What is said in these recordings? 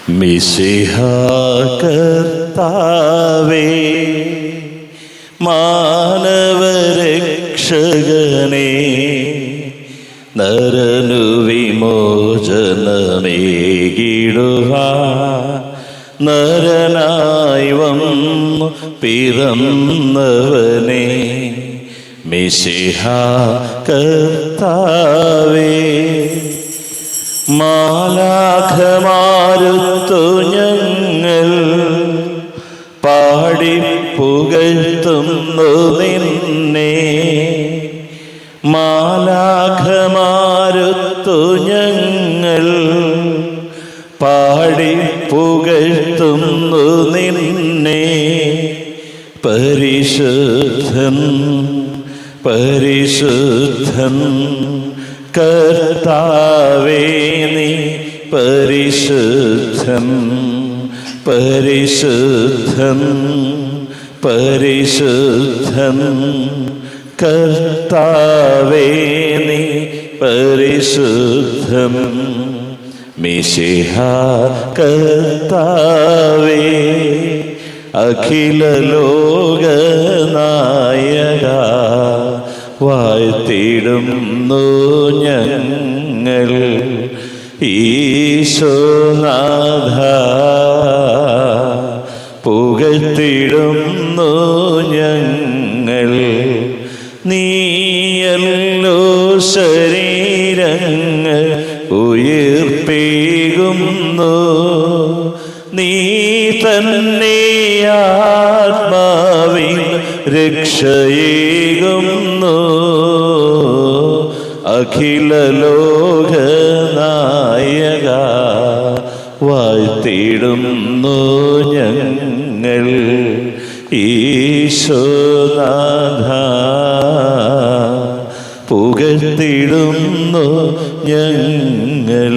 മിശിഹാ കർത്താവേ, മാനവരക്ഷകനേ, നരനു വിമോചനമേകിടുവാൻ നരനായി വന്നു പിറന്നവനേ, മിശിഹാ കർത്താവേ. മാലാഖമാരുത്തു ഞങ്ങൾ പാടിപ്പുകഴ്ത്തുന്നു നിന്നെ, മാലാഖമാരുത്തു ഞങ്ങൾ പാടിപ്പുകഴ്ത്തുന്നു നിന്നെ. പരിശുദ്ധൻ പരിശുദ്ധൻ കർത്താവേ, നീ പരിശുദ്ധൻ പരിശുദ്ധൻ പരിശുദ്ധൻ കർത്താവേ, നീ പരിശുദ്ധൻ. മിശിഹാ കർത്താവേ, അഖില ലോകനായക, വാഴ്ത്തിടുന്നു ഞങ്ങൾ ഈശോനാഥ, പുകഴ്ത്തിടുന്നു ഞങ്ങൾ. നീയല്ലോ ശരീരങ്ങൾ ഉയിർപ്പേകുന്നു, നീ തന്നെ ആത്മാവിൻ രക്ഷയേകുന്നു. അഖില ലോകനായക, വാഴ്ത്തിടുന്നു ഞങ്ങൾ ഈശോനാഥ, പുകഴ്ത്തിടുന്നു ഞങ്ങൾ.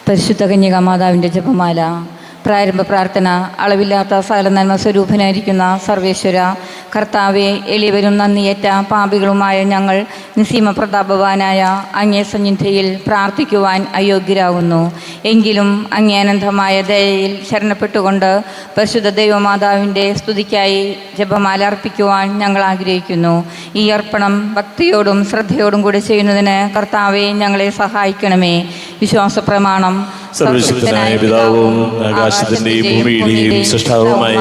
പരിശുദ്ധ കന്യകാമാതാവിൻ്റെ ജപമാല. പ്രാരംഭ പ്രാർത്ഥന. അളവില്ലാത്ത സകല നന്മ സ്വരൂപനായിരിക്കുന്ന സർവേശ്വര കർത്താവെ, എളിവരും നന്ദിയേറ്റ പാപികളുമായ ഞങ്ങൾ നിസീമ പ്രതാപവാനായ അങ്ങേ സന്നിധിയിൽ പ്രാർത്ഥിക്കുവാൻ അയോഗ്യരാകുന്നു. എങ്കിലും അങ്ങേ അനന്തമായ ദയയിൽ ശരണപ്പെട്ടുകൊണ്ട് പരിശുദ്ധ ദൈവമാതാവിൻ്റെ സ്തുതിക്കായി ജപമാല അർപ്പിക്കുവാൻ ഞങ്ങൾ ആഗ്രഹിക്കുന്നു. ഈ അർപ്പണം ഭക്തിയോടും ശ്രദ്ധയോടും കൂടി ചെയ്യുന്നതിന് കർത്താവെ, ഞങ്ങളെ സഹായിക്കണമേ. വിശ്വാസ പ്രമാണം. സർവശക്തനായ പിതാവും ആകാശത്തിന്റെയും ഭൂമിയുടെയും സൃഷ്ടാവുമായ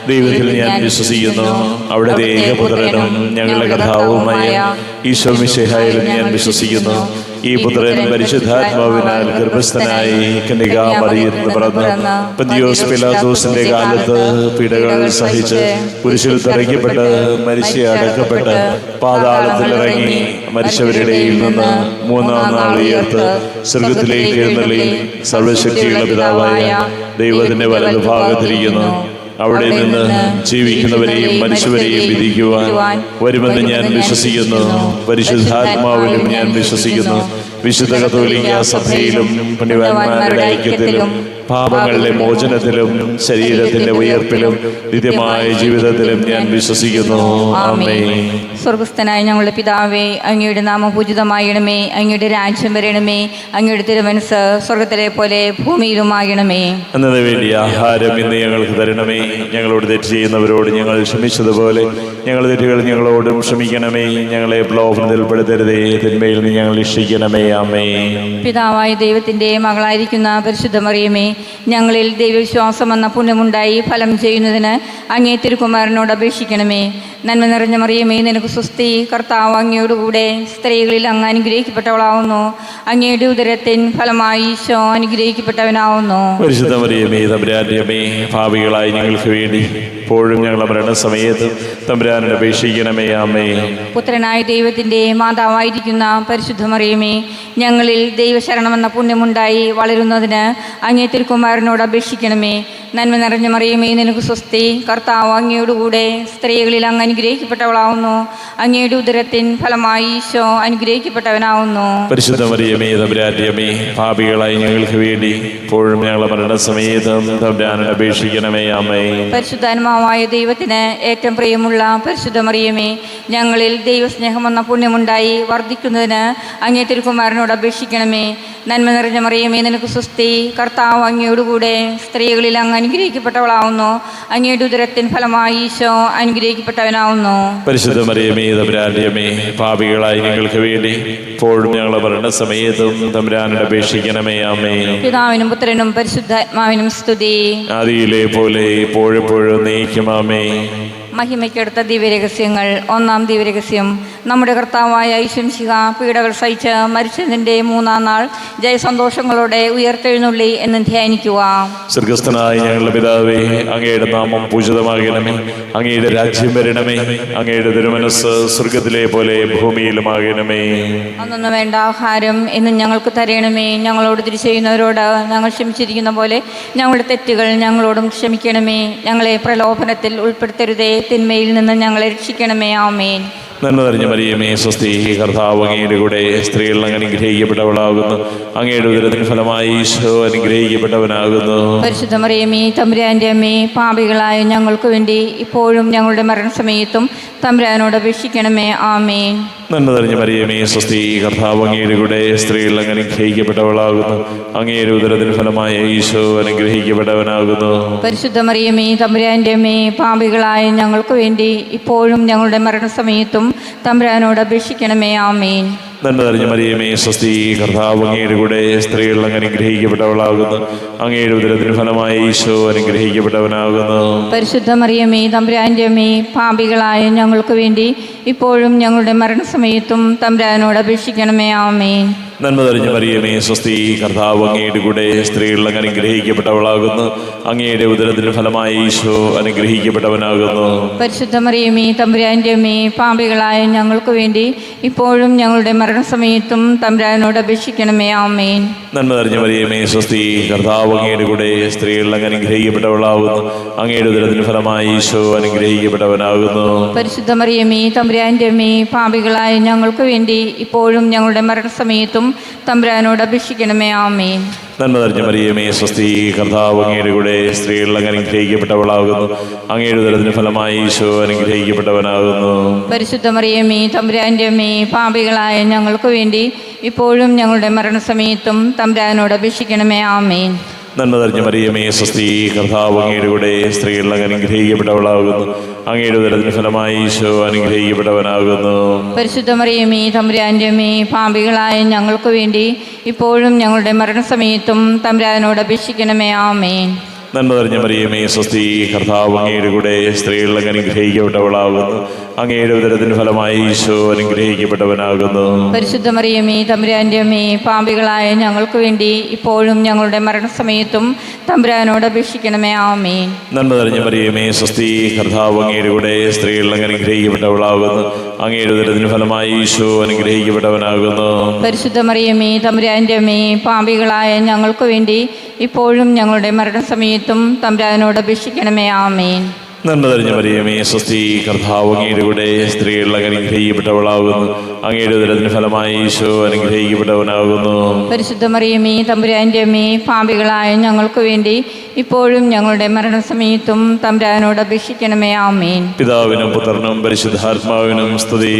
ദൈവത്തിൽ ഞാൻ വിശ്വസിക്കുന്നു. അവിടുത്തെ ഏകപുത്രനും ഞങ്ങളുടെ കർത്താവുമായ ഈശോ മിശിഹായിലും ഞാൻ വിശ്വസിക്കുന്നു. ഈ പുത്രൻ പരിശുദ്ധാത്മാവിനാൽ ഗർഭസ്ഥനായി കന്യകാമറിയത്തിൽ പിറന്ന് പന്തിയോസ് പിലാത്തോസിന്റെ കാലത്ത് പീഡകൾ സഹിച്ച് കുരിശിൽ തറയ്ക്കപ്പെട്ട് മരിച്ച് അടക്കപ്പെട്ട് പാതാളത്തിലിറങ്ങി മരിച്ചവരുടെ നിന്ന് മൂന്നാം നാൾ ഉയർത്ത് സ്വർഗ്ഗത്തിലേക്ക് എഴുന്നള്ളി സർവശക്തിയുള്ള പിതാവായ ദൈവത്തിന്റെ വലതുഭാഗത്തിരിക്കുന്നു. അവിടെ നിന്ന് ജീവിക്കുന്നവരെയും മരിച്ചവരെയും വിധിക്കുവാൻ വരുമെന്ന് ഞാൻ വിശ്വസിക്കുന്നു. പരിശുദ്ധാത്മാവിലും ഞാൻ വിശ്വസിക്കുന്നു. വിശുദ്ധ കത്തോലിക്ക സഭയിലും പുണ്യവാന്മാരുടെ ഐക്യത്തിലും പാപങ്ങളുടെ മോചനത്തിലും ശരീരത്തിന്റെ ഉയർപ്പിലും നിത്യമായ ജീവിതത്തിലും ഞാൻ വിശ്വസിക്കുന്നു. ആമേൻ. സ്വർഗസ്ഥനായ ഞങ്ങളുടെ പിതാവേ, അങ്ങയുടെ നാമം പൂജിതമാകണമേ. അങ്ങയുടെ രാജ്യം വരണമേ. അങ്ങയുടെ തിരുമനസ്സ് സ്വർഗത്തിലെ പോലെ ഭൂമിയിലുമാകണമേ. അന്നതിനു വേണ്ടി ആഹാരം ഇന്ന് ഞങ്ങൾക്ക് തരണമേ. ഞങ്ങളോട് തെറ്റ് ചെയ്യുന്നവരോട് ഞങ്ങൾ ക്ഷമിച്ചതുപോലെ ഞങ്ങളുടെ തെറ്റുകൾ ഞങ്ങളോടും ക്ഷമിക്കണമേ. ഞങ്ങളെ പ്രലോഭനത്തിൽ പെടുത്തരുതേ, തിന്മയിൽ നിന്ന് ഞങ്ങൾ രക്ഷിക്കണമേ. ആമേൻ. പിതാവായ ദൈവത്തിൻ്റെ മകളായിരിക്കുന്ന പരിശുദ്ധ മറിയമേ, ഞങ്ങളിൽ ദൈവവിശ്വാസം എന്ന പുണ്യമുണ്ടായി ഫലം ചെയ്യുന്നതിന് അങ്ങേ തിരുക്കുമാരനോട് അപേക്ഷിക്കണമേ. നന്മ നിറഞ്ഞ മറിയമേ, നിനക്ക് സ്വസ്തി. കർത്താവ് അങ്ങയോടുകൂടെ സ്ത്രീകളിൽ അങ്ങ് അനുഗ്രഹിക്കപ്പെട്ടവളാവുന്നു. അങ്ങയുടെ ഉദരത്തിൻ ഫലമായി ഈശോ അനുഗ്രഹിക്കപ്പെട്ടവനാവുന്നു. പരിശുദ്ധ മറിയമേ, തമ്പുരാന്റെ അമ്മേ, പാപികളായി ഞങ്ങൾക്ക് വേണ്ടി ഇപ്പോഴും ഞങ്ങളുടെ മരണസമയത്ത് തമ്പുരാനോട് അപേക്ഷിക്കണമേ. ആമേൻ. പുത്രനായ ദൈവത്തിൻ്റെ മാതാവായിരിക്കുന്ന പരിശുദ്ധ മറിയമേ, ഞങ്ങളിൽ ദൈവശരണമെന്ന പുണ്യമുണ്ടായി വളരുന്നതിന് അങ്ങേ തിരുക്കുമാരനോട് അപേക്ഷിക്കണമേ. നന്മ നിറഞ്ഞ മറിയമേ നിനക്ക് സ്വസ്തി, കർത്താവ് അങ്ങയോടുകൂടെ സ്ത്രീകളിൽ അങ്ങ് അനുഗ്രഹിക്കപ്പെട്ടവളാവുന്നു. അങ്ങയുടെ ഉദരത്തിൻ ഫലമായി ഈശോ അനുഗ്രഹിക്കപ്പെട്ടവനാവുന്നു. പരിശുദ്ധ മറിയമേ തമ്പുരാന്റെ അമ്മേ, പാപികളായി ഞങ്ങൾക്ക് വേണ്ടി ഇപ്പോഴും ഞങ്ങളുടെ മരണസമയത്തും തമ്പുരാനോട് അപേക്ഷിക്കണമേ. ആമേൻ. പരിശുദ്ധാത്മാവായ ദൈവത്തിന് ഏറ്റവും പ്രിയമുള്ള പരിശുദ്ധ മറിയമേ, ഞങ്ങളിൽ ദൈവസ്നേഹമെന്ന പുണ്യമുണ്ടായി വർദ്ധിക്കുന്നതിന് അങ്ങേ തിരുക്കുമാരനോട് അപേക്ഷിക്കണമേ. നന്മ നിറഞ്ഞ മറിയമേ നിനക്ക് സ്വസ്തി, കർത്താവ് അങ്ങയോടുകൂടെ സ്ത്രീകളിൽ അങ്ങ് അനുഗ്രഹിക്കപ്പെട്ടവളാവുന്നു. അങ്ങയുടെ ഉദരത്തിൻ ഫലമായി ഈശോ അനുഗ്രഹിക്കപ്പെട്ടവനാവുന്നു. പരിശുദ്ധ മറിയമേ തമ്പുരാന്റെ അമ്മേ, പാപികളായി ഞങ്ങൾക്ക് വേണ്ടി ഇപ്പോഴും ഞങ്ങളുടെ മരണസമയത്തും തമ്പുരാനോട് അപേക്ഷിക്കണമേ. ആമേൻ. പിതാവിനും പുത്രനും പരിശുദ്ധാത്മാവിനും സ്തുതി. ആദിയിലെ പോലെ ഇപ്പോഴെപ്പോഴും നീക്കും. ആമേൻ. മഹിമയ്ക്കടുത്ത ദിവ്യരഹസ്യങ്ങൾ. ഒന്നാം ദിവ്യരഹസ്യം, നമ്മുടെ കർത്താവായ ഈശോമിശിഹ പീഡകൾ സഹിച്ച് മരിച്ചതിൻ്റെ മൂന്നാം നാൾ ജയസന്തോഷങ്ങളോടെ ഉയർത്തെഴുന്നള്ളി എന്ന് ധ്യാനിക്കുക. സ്വർഗസ്ഥനായ ഞങ്ങളുടെ പിതാവേ, അങ്ങയുടെ നാമം പൂജിതമാകണമേ. അങ്ങയുടെ രാജ്യം വരണമേ. അങ്ങയുടെ തിരുമനസ് സ്വർഗത്തിലെ പോലെ ഭൂമിയിലുമാകണമേ. അന്നൊന്നും വേണ്ട ആഹാരം എന്നും ഞങ്ങൾക്ക് തരണമേ. ഞങ്ങളോട് തിരി ചെയ്യുന്നവരോട് ഞങ്ങൾ ക്ഷമിച്ചിരിക്കുന്ന പോലെ ഞങ്ങളുടെ തെറ്റുകൾ ഞങ്ങളോടും ക്ഷമിക്കണമേ. ഞങ്ങളെ പ്രലോഭനത്തിൽ ഉൾപ്പെടുത്തരുതേ, തിന്മയിൽ നിന്ന് ഞങ്ങളെ രക്ഷിക്കണമേ. ആമേൻ. നന്മ നിറഞ്ഞ മറിയമേ സ്വസ്തി, കർത്താവ് അങ്ങയുടെ കൂടെ സ്ത്രീകൾ അങ്ങ് അനുഗ്രഹിക്കപ്പെട്ടവളാകുന്നു. അങ്ങയുടെ ഉദരത്തിന് ഫലമായി ഈശോ അനുഗ്രഹിക്കപ്പെട്ടവനാകുന്നു. പരിശുദ്ധ മറിയമേ തമ്പുരാന്റെ അമ്മേ, പാപികളായ ഞങ്ങൾക്ക് വേണ്ടി ഇപ്പോഴും ഞങ്ങളുടെ മരണസമയത്തും തമ്പുരാനോട് അപേക്ഷിക്കണമേ. ആമേൻ. നന്മ നിറഞ്ഞ മറിയമേ സ്വസ്തി, കർത്താവ് അങ്ങയുടെ കൂടെ സ്ത്രീകൾ അങ്ങ് അനുഗ്രഹിക്കപ്പെട്ടവളാകുന്നു. അങ്ങയുടെ ഉദരത്തിന് ഫലമായി ഈശോ അനുഗ്രഹിക്കപ്പെട്ടവനാകുന്നു. പരിശുദ്ധ മറിയമേ തമ്പുരാന്റെ അമ്മേ, പാപികളായ ഞങ്ങൾക്ക് വേണ്ടി ഇപ്പോഴും ഞങ്ങളുടെ മരണസമയത്തും തമ്പുരാനോട് അപേക്ഷിക്കണമേ. ആമേൻ. നന്മ നിറഞ്ഞ മറിയമേ സ്വസ്തി, കർത്താവ് അങ്ങയുടെ കൂടെ സ്ത്രീകൾ അങ്ങ് അനുഗ്രഹിക്കപ്പെട്ടവളാകുന്നു. അങ്ങയുടെ ഉദരത്തിന് ഫലമായി ഈശോ അനുഗ്രഹിക്കപ്പെട്ടവനാകുന്നു. പരിശുദ്ധ മറിയമേ തമ്പുരാന്റെ അമ്മേ, പാപികളായ ഞങ്ങൾക്ക് വേണ്ടി ഇപ്പോഴും ഞങ്ങളുടെ മരണസമയത്തും തമ്പുരാനോട് അപേക്ഷിക്കണമേ. ആമേൻ. നന്മ നിറഞ്ഞ മറിയമേ സ്വസ്തി, കർത്താവ് അങ്ങയുടെ കൂടെ സ്ത്രീകൾ അങ്ങ് അനുഗ്രഹിക്കപ്പെട്ടവളാകുന്നു. അങ്ങയുടെ ഉദരത്തിന് ഫലമായി ഈശോ അനുഗ്രഹിക്കപ്പെട്ടവനാകുന്നു. പരിശുദ്ധ മറിയമേ തമ്പുരാന്റെ അമ്മേ, പാപികളായ ഞങ്ങൾക്ക് വേണ്ടി ഇപ്പോഴും ഞങ്ങളുടെ മരണസമയത്തും തമ്പുരാനോട് അപേക്ഷിക്കണമേ. ആമേൻ. നന്മ നിറഞ്ഞ മറിയമേ സ്വസ്തി, കർത്താവ് അങ്ങയുടെ കൂടെ സ്ത്രീകൾ അങ്ങ് അനുഗ്രഹിക്കപ്പെട്ടവളാകുന്നു. അങ്ങയുടെ ഉദരത്തിന് ഫലമായി ഈശോ അനുഗ്രഹിക്കപ്പെട്ടവനാകുന്നു. പരിശുദ്ധ മറിയമേ തമ്പുരാന്റെ അമ്മേ, പാപികളായ ഞങ്ങൾക്ക് വേണ്ടി ഇപ്പോഴും ഞങ്ങളുടെ മരണസമയത്തും തമ്പുരാനോട് അപേക്ഷിക്കണമേ. ആമേൻ. നന്മ നിറഞ്ഞ മറിയമേ സ്വസ്തി, കർത്താവ് അങ്ങയുടെ കൂടെ സ്ത്രീകൾ അങ്ങ് അനുഗ്രഹിക്കപ്പെട്ടവളാകുന്നു. അങ്ങയുടെ ഉദരത്തിന് ഫലമായി ഈശോ അനുഗ്രഹിക്കപ്പെട്ടവനാകുന്നു. പരിശുദ്ധ മറിയമേ തമ്പുരാന്റെ അമ്മേ, പാപികളായ ഞങ്ങൾക്ക് വേണ്ടി ഇപ്പോഴും ഞങ്ങളുടെ മരണസമയത്തും തമ്പുരാനോട് അപേക്ഷിക്കണമേ. ആമേൻ. നന്മ നിറഞ്ഞ മറിയമേ സ്വസ്തി, കർത്താവ് അങ്ങയുടെ കൂടെ സ്ത്രീകൾ അങ്ങ് അനുഗ്രഹിക്കപ്പെട്ടവളാകുന്നു. അങ്ങയുടെ ഉദരത്തിന് ഫലമായി ഈശോ അനുഗ്രഹിക്കപ്പെട്ടവനാകുന്നു. പരിശുദ്ധ മറിയമേ തമ്പുരാന്റെ അമ്മേ, പാപികളായ ഞങ്ങൾക്ക് വേണ്ടി ഇപ്പോഴും ഞങ്ങളുടെ മരണസമയത്തും തമ്പുരാനോട് അപേക്ഷിക്കണമേ. ആമേൻ. നന്മ നിറഞ്ഞ മറിയമേ സ്വസ്തി, കർത്താവ് അങ്ങയുടെ കൂടെ സ്ത്രീകൾ അങ്ങ് അനുഗ്രഹിക്കപ്പെട്ടവളാകുന്നു. അങ്ങയുടെ ഉദരത്തിന് ഫലമായി ഈശോ അനുഗ്രഹിക്കപ്പെട്ടവനാകുന്നു. പരിശുദ്ധ മറിയമേ തമ്പുരാന്റെ അമ്മേ, പാപികളായ ഞങ്ങൾക്ക് വേണ്ടി ഇപ്പോഴും ഞങ്ങളുടെ മരണസമയത്തും തമ്പുരാനോട് അപേക്ഷിക്കണമേ. ആമേൻ. നന്മ നിറഞ്ഞ മറിയമേ സ്വസ്തി, കർത്താവ് അങ്ങയുടെ കൂടെ സ്ത്രീകൾ അങ്ങ് അനുഗ്രഹിക്കപ്പെട്ടവളാകുന്നു. അങ്ങയുടെ ഉദരത്തിന് ഫലമായി ഈശോ അനുഗ്രഹിക്കപ്പെട്ടവനാകുന്നു. പരിശുദ്ധ മറിയമേ തമ്പുരാന്റെ അമ്മേ, പാപികളായ ഞങ്ങൾക്ക് വേണ്ടി ഇപ്പോഴും ഞങ്ങളുടെ മരണസമയത്തും തമ്പുരാനോട് അപേക്ഷിക്കണമേ. ആമേൻ. നന്മ നിറഞ്ഞ മറിയമേ സ്വസ്തി, കർത്താവ് അങ്ങയുടെ കൂടെ സ്ത്രീകൾ അങ്ങ് അനുഗ്രഹിക്കപ്പെട്ടവളാകുന്നു. അങ്ങയുടെ ഉദരത്തിന് ഫലമായി ഈശോ അനുഗ്രഹിക്കപ്പെട്ടവനാകുന്നു. പരിശുദ്ധ മറിയമേ തമ്പുരാന്റെ അമ്മേ, പാപികളായ ഞങ്ങൾക്ക് വേണ്ടി ഇപ്പോഴും ഞങ്ങളുടെ മരണസമയത്തും തമ്പുരാനോട് അപേക്ഷിക്കണമേ. ആമേൻ. പിതാവിനും പുത്രനും പരിശുദ്ധാത്മാവിനും സ്തുതി.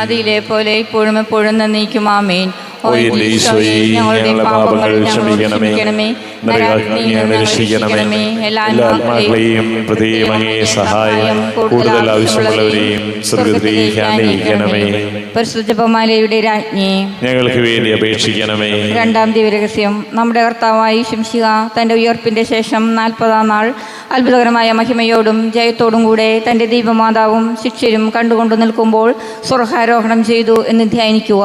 ആദിയിലെ പോലെ ഇപ്പോഴും എപ്പോഴും നന്ദിക്കും. ആമേൻ. ഓ എൻ്റെ ഈശോയേ, ഞങ്ങളുടെ പാപങ്ങൾ ക്ഷമിക്കണമേ. നരകാഗ്നിയിൽ നിന്ന് രക്ഷിക്കണമേ. എല്ലാ ആത്മാക്കളെയും പ്രത്യേകം അങ്ങേ സഹായം കൂടുതൽ ആവശ്യമുള്ളവരെയും സ്വർഗ്ഗത്തിലേക്ക് ആനയിക്കണമേ. പരിശുദ്ധ ജപമാലയുടെ രാജ്ഞി, ഞങ്ങൾക്ക് വേണ്ടി അപേക്ഷിക്കണമേ. രണ്ടാം ദിവ്യരഹസ്യം. നമ്മുടെ കർത്താവായ ഈശോമിശിഹ തൻ്റെ ഉയർപ്പിൻ്റെ ശേഷം 40-ാം നാൾ അത്ഭുതകരമായ മഹിമയോടും ജയത്തോടും കൂടെ തൻ്റെ ദൈവമാതാവും ശിഷ്യരും കണ്ടുകൊണ്ടു നിൽക്കുമ്പോൾ സ്വർഗ്ഗാരോഹണം ചെയ്തു എന്ന് ധ്യാനിക്കുക.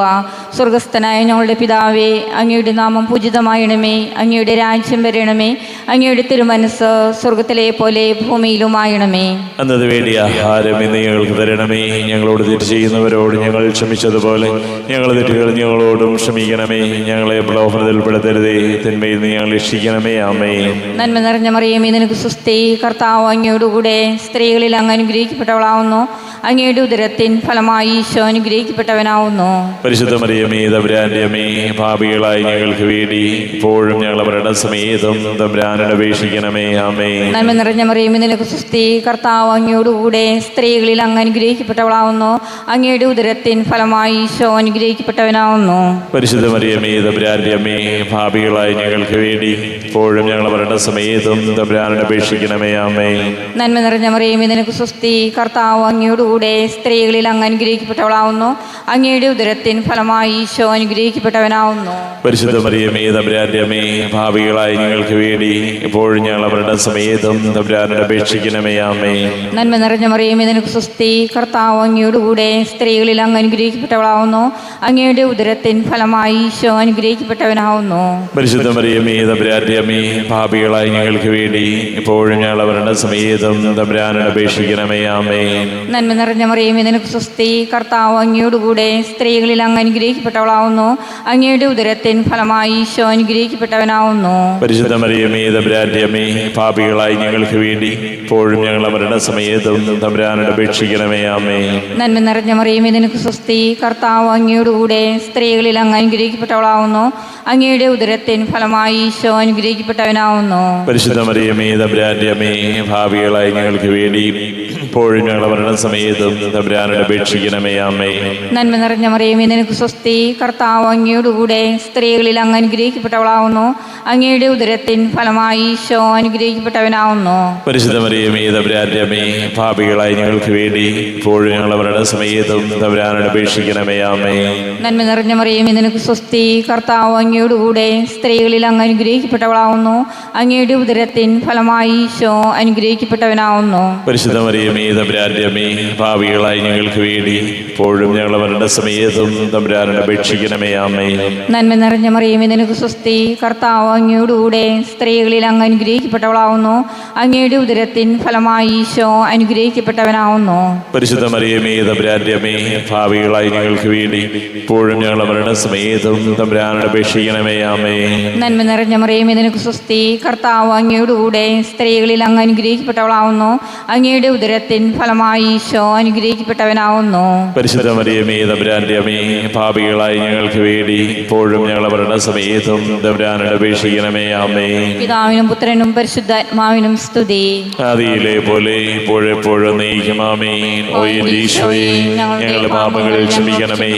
സ്വർഗസ്ഥനായ ഞങ്ങളുടെ പിതാവേ, അങ്ങയുടെ നാമം പൂജിതമായണമേ. അങ്ങയുടെ രാജ്യം വരണമേ. അങ്ങയുടെ തിരുമനസ് സ്വർഗത്തിലെ പോലെ ഭൂമിയിലുമായണമേ. അന്നത് വേണ്ടി ആഹാരം ഇന്ന് ഞങ്ങൾക്ക് തരണമേ. ഞങ്ങളോട് തെറ്റ് ചെയ്യുന്നവരോട് ഞങ്ങൾ ക്ഷമിച്ചതുപോലെ ഞങ്ങളുടെ തെറ്റുകൾ ഞങ്ങളോടും ക്ഷമിക്കണമേ. ഞങ്ങളെ പ്രലോഭനത്തിൽ പെടുത്തരുതേ, തിന്മയിൽ നിന്ന് ഞങ്ങൾ രക്ഷിക്കണമേ. ആമേൻ. നന്മ നിറഞ്ഞ മറിയമേ, നിനക്ക് സ്വസ്തി. കർത്താവ് അങ്ങയോടുകൂടെ സ്ത്രീകളിൽ അങ്ങ് അനുഗ്രഹിക്കപ്പെട്ടവളാവുന്നു. അങ്ങയുടെ ഉദരത്തിൻ ഫലമായി ഈശോ അനുഗ്രഹിക്കപ്പെട്ടവനാവുന്നു. പരിശുദ്ധ മറിയമേ, തമ്പുരാന്റെ അമ്മേ, പാപികളായി ഞങ്ങൾക്ക് വേണ്ടി ഇപ്പോഴും ഞങ്ങളുടെ മരണസമയത്തും തമ്പുരാനോട് അപേക്ഷിക്കണമേ. ആമേൻ. നന്മ നിറഞ്ഞ മറിയമേ, നിനക്ക് സ്വസ്തി. കർത്താവ് അങ്ങയോടുകൂടെ സ്ത്രീകളിൽ അങ്ങ് അനുഗ്രഹിക്കപ്പെട്ടവളാവുന്നു. അങ്ങയുടെ ഉദരത്തിൻ ഫലമായി ഈശോ അനുഗ്രഹിക്കപ്പെട്ടവനാവുന്നു. പരിശുദ്ധ മറിയമേ, തമ്പുരാന്റെ അമ്മേ, പാപികളായി ഞങ്ങൾക്ക് വേണ്ടി ഇപ്പോഴും ഞങ്ങളുടെ മരണസമയത്തും തമ്പുരാനോട് അപേക്ഷിക്കണമേ. ആമേൻ. നന്മ നിറഞ്ഞ മറിയമേ, നിനക്ക് സ്വസ്തി. കർത്താവ് അങ്ങയോടുകൂടെ സ്ത്രീകളിൽ അങ്ങ് അനുഗ്രഹിക്കപ്പെട്ടവളാവുന്നു. അങ്ങയുടെ ഉദരത്തിൻ ഫലമായി ഈശോ അനുഗ്രഹിക്കപ്പെട്ടവനാവുന്നു. പരിശുദ്ധ മറിയമേ, തമ്പുരാന്റെ അമ്മേ, പാപികളായി ഞങ്ങൾക്ക് വേണ്ടി ഇപ്പോഴും ഞങ്ങളുടെ മരണസമയത്തും തമ്പുരാനോട് അപേക്ഷിക്കണമേ. ആമേൻ. നന്മ നിറഞ്ഞ മറിയമേ, നിനക്ക് സ്വസ്തി. കർത്താവ് അങ്ങയോടുകൂടെ സ്ത്രീകളിൽ അങ്ങ് അനുഗ്രഹിക്കപ്പെട്ടവളാവുന്നു. അങ്ങയുടെ ഉദരത്തിൻ ഫലമായി ഈശോ അനുഗ്രഹിക്കപ്പെട്ടവനാവുന്നു. പരിശുദ്ധ മറിയമേ, തമ്പുരാന്റെ അമ്മേ, പാപികളായി ഞങ്ങൾക്ക് വേണ്ടി ഇപ്പോഴും ഞങ്ങളുടെ മരണസമയത്തും തമ്പുരാനോട് അപേക്ഷിക്കണമേ. ആമേൻ. നന്മ നിറഞ്ഞ മറിയമേ, നിനക്ക് സ്വസ്തി. കർത്താവ് അങ്ങയോടുകൂടെ സ്ത്രീകളിൽ അങ്ങ് അനുഗ്രഹിക്കപ്പെട്ടവളാവുന്നു. അങ്ങയുടെ ഉദരത്തിൻ ഫലമായി ഈശോ അനുഗ്രഹിക്കപ്പെട്ടവനാവുന്നു. പരിശുദ്ധ മറിയമേ, തമ്പുരാന്റെ അമ്മേ, പാപികളായി ഞങ്ങൾക്ക് വേണ്ടി ഇപ്പോഴും ഞങ്ങളുടെ മരണസമയത്തും തമ്പുരാനോട് അപേക്ഷിക്കണമേ. ആമേൻ. നന്മ നിറഞ്ഞ മറിയമേ, നിനക്ക് സ്വസ്തി. കർത്താവ് അങ്ങയോടുകൂടെ സ്ത്രീകളിൽ അങ്ങ് അനുഗ്രഹിക്കപ്പെട്ടവളാവുന്നു. അങ്ങയുടെ ഉദരത്തിൻ ഫലമായി ഈശോ അനുഗ്രഹിക്കപ്പെട്ടവനാവുന്നു. പരിശുദ്ധ മറിയമേ, തമ്പുരാന്റെ അമ്മേ, പാപികളായി ഞങ്ങൾക്ക് വേണ്ടി ഇപ്പോഴും ഞങ്ങളുടെ മരണസമയത്തും തമ്പുരാനോട് അപേക്ഷിക്കണമേ. ആമേൻ. നന്മ നിറഞ്ഞ മറിയമേ, നിനക്ക് സ്വസ്തി. കർത്താവ് അങ്ങയോടുകൂടെ സ്ത്രീകളിൽ അങ്ങ് അനുഗ്രഹിക്കപ്പെട്ടവളാവുന്നു. അങ്ങയുടെ ഉദരത്തിൻ ഫലമായി ഈശോ അനുഗ്രഹിക്കപ്പെട്ടവനാവുന്നു. പരിശുദ്ധ മറിയമേ, തമ്പുരാന്റെ അമ്മേ, പാപികളായി ഞങ്ങൾക്ക് വേണ്ടി ഇപ്പോഴും ഞങ്ങളുടെ മരണസമയത്തും തമ്പുരാനോട് അപേക്ഷിക്കണമേ. ആമേൻ. നന്മ നിറഞ്ഞ മറിയമേ, നിനക്ക് സ്വസ്തി. കർത്താവ് അങ്ങയോടുകൂടെ സ്ത്രീകളിൽ അങ്ങ് അനുഗ്രഹിക്കപ്പെട്ടവളാവുന്നു. അങ്ങയുടെ ഉദരത്തിൻ ഫലമായി ഈശോ അനുഗ്രഹിക്കപ്പെട്ടവനാവുന്നു. പരിശുദ്ധ മറിയമേ, തമ്പുരാന്റെ അമ്മേ, പാപികളായി ഞങ്ങൾക്ക് വേണ്ടി ഇപ്പോഴും ഞങ്ങളുടെ മരണസമയത്തും തമ്പുരാനോട് അപേക്ഷിക്കണമേ. ആമേൻ. നന്മ നിറഞ്ഞ മറിയമേ, നിനക്ക് സ്വസ്തി. കർത്താവ് അങ്ങയോടുകൂടെ സ്ത്രീകളിൽ അങ്ങ് അനുഗ്രഹിക്കപ്പെട്ടവളാവുന്നു. അങ്ങയുടെ ഉദരത്തിൻ ഫലമായി ഈശോ അനുഗ്രഹിക്കപ്പെട്ടവനാവുന്നു. പരിശുദ്ധ മറിയമേ, തമ്പുരാന്റെ അമ്മേ, പാപികളായി ഞങ്ങൾക്ക് വേണ്ടി ഇപ്പോഴും ഞങ്ങളുടെ മരണസമയത്തും തമ്പുരാനോട് അപേക്ഷിക്കണമേ. ആമേൻ. നന്മ നിറഞ്ഞ മറിയമേ, നിനക്ക് സ്വസ്തി. കർത്താവ് അങ്ങയോടുകൂടെ സ്ത്രീകളിൽ അങ്ങ് അനുഗ്രഹിക്കപ്പെട്ടവളാവുന്നു. അങ്ങയുടെ ഉദരത്തിൻ ഫലമായി ഈശോ അനുഗ്രഹിക്കപ്പെട്ടവനാവുന്നു. പരിശുദ്ധ മറിയമേ, തമ്പുരാന്റെ അമ്മേ, പാപികളായി ഞങ്ങൾക്ക് വേണ്ടി ഇപ്പോഴും ഞങ്ങളുടെ മരണസമയത്തും തമ്പുരാനോട് അപേക്ഷിക്കണമേ. ആമേൻ. പിതാവിനും പുത്രനും പരിശുദ്ധാത്മാവിനും സ്തുതി. ആദിയിലെ പോലെ ഇപ്പോഴെപ്പോഴും നീക്കും. ആമേൻ. ഓ എൻ്റെ ഈശോയെ, ഞങ്ങളുടെ പാപങ്ങൾ ക്ഷമിക്കണമേ.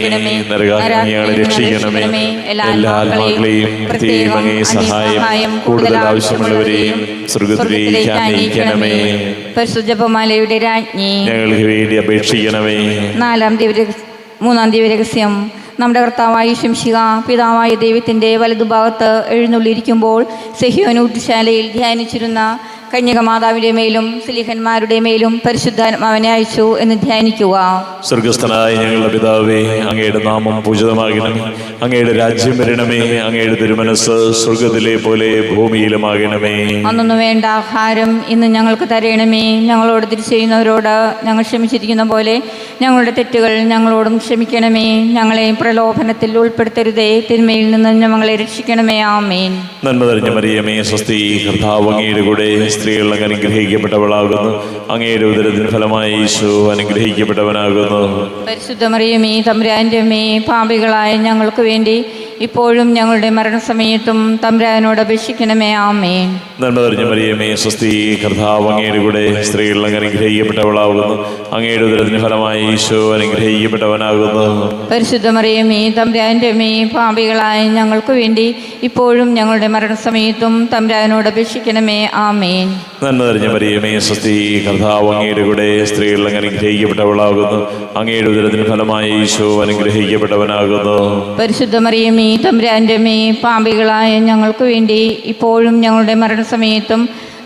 നരകാഗ്നി ഞങ്ങളെ രക്ഷിക്കണമേ. എല്ലാ ആത്മാക്കളെയും പ്രത്യേകം അങ്ങേ സഹായം കൂടുതൽ ആവശ്യമുള്ളവരെയും സ്വർഗ്ഗത്തിലേക്ക് അനയിക്കണമേ. പരിശുദ്ധ ജപമാലയുടെ രാജ്ഞി, ഞങ്ങൾക്ക് വേണ്ടി അപേക്ഷിക്കണമേ. മൂന്നാം ദിവ്യരഹസ്യം. നമ്മുടെ കർത്താവായ ശംശിക പിതാവായ ദൈവത്തിൻ്റെ വലതുഭാഗത്ത് എഴുന്നള്ളിയിരിക്കുമ്പോൾ സെഹിയോൻ ഊട്ടുശാലയിൽ ധ്യാനിച്ചിരുന്ന കന്യകമാതാവിൻ്റെ മേലും സ്ലീഹന്മാരുടെ മേലും പരിശുദ്ധാത്മാവിനെ അയച്ചു എന്ന് ധ്യാനിക്കുക. സ്വർഗസ്ഥനായ ഞങ്ങളുടെ പിതാവേ, അങ്ങയുടെ നാമം പൂജിതമാകണമേ. അങ്ങയുടെ രാജ്യം വരണമേ. അങ്ങയുടെ തിരുമനസ് സ്വർഗത്തിലെ പോലെ ഭൂമിയിലുമാകണമേ. അന്നൊന്നു വേണ്ട ആഹാരം ഇന്ന് ഞങ്ങൾക്ക് തരണമേ. ഞങ്ങളോട് തെറ്റ് ചെയ്യുന്നവരോട് ഞങ്ങൾ ക്ഷമിച്ചിരിക്കുന്ന പോലെ ഞങ്ങളുടെ തെറ്റുകൾ ഞങ്ങളോടും ക്ഷമിക്കണമേ. ഞങ്ങളെ പ്രലോഭനത്തിൽ ഉൾപ്പെടുത്തരുതേ, തിന്മയിൽ നിന്ന് ഞങ്ങളെ രക്ഷിക്കണമേ. ആമേൻ. നന്മ നിറഞ്ഞ മറിയമേ, സ്വസ്തി. കർത്താവ് അങ്ങയുടെ കൂടെ സ്ത്രീകൾ അങ്ങ് അനുഗ്രഹിക്കപ്പെട്ടവളാകുന്നു. അങ്ങയുടെ ഉദരത്തിന് ഫലമായി ഈശോ അനുഗ്രഹിക്കപ്പെട്ടവനാകുന്നു. പരിശുദ്ധ മറിയമേ, തമ്പുരാന്റെ അമ്മേ, പാപികളായ ഞങ്ങൾക്ക് വേണ്ടി ഇപ്പോഴും ഞങ്ങളുടെ മരണസമയത്തും തമ്പുരാനോട് അപേക്ഷിക്കണമേ. ആമേൻ. നന്മ നിറഞ്ഞ മറിയമേ, സ്വസ്തി. കർത്താവ് അങ്ങയുടെ കൂടെ സ്ത്രീകൾ അങ്ങ് അനുഗ്രഹിക്കപ്പെട്ടവളാകുന്നു. അങ്ങയുടെ ഉദരത്തിന് ഫലമായി ഈശോ അനുഗ്രഹിക്കപ്പെട്ടവനാകുന്നു. പരിശുദ്ധ മറിയമേ, തമ്പുരാന്റെ അമ്മേ, പാപികളായ ഞങ്ങൾക്ക് വേണ്ടി ഇപ്പോഴും ഞങ്ങളുടെ മരണസമയത്തും തമ്പുരാനോട് അപേക്ഷിക്കണമേ. ആമേൻ. നന്മ നിറഞ്ഞ മറിയമേ, സ്വസ്തി. കർത്താവ് അങ്ങയുടെ കൂടെ സ്ത്രീകൾ അങ്ങ് അനുഗ്രഹിക്കപ്പെട്ടവളാകുന്നു. അങ്ങയുടെ ഉദരത്തിന് ഫലമായി ഈശോ അനുഗ്രഹിക്കപ്പെട്ടവനാകുന്നു. പരിശുദ്ധ മറിയമേ, തമ്പുരാന്റെ അമ്മേ, പാപികളായ ഞങ്ങൾക്ക് വേണ്ടി ഇപ്പോഴും ഞങ്ങളുടെ മരണസമയത്തും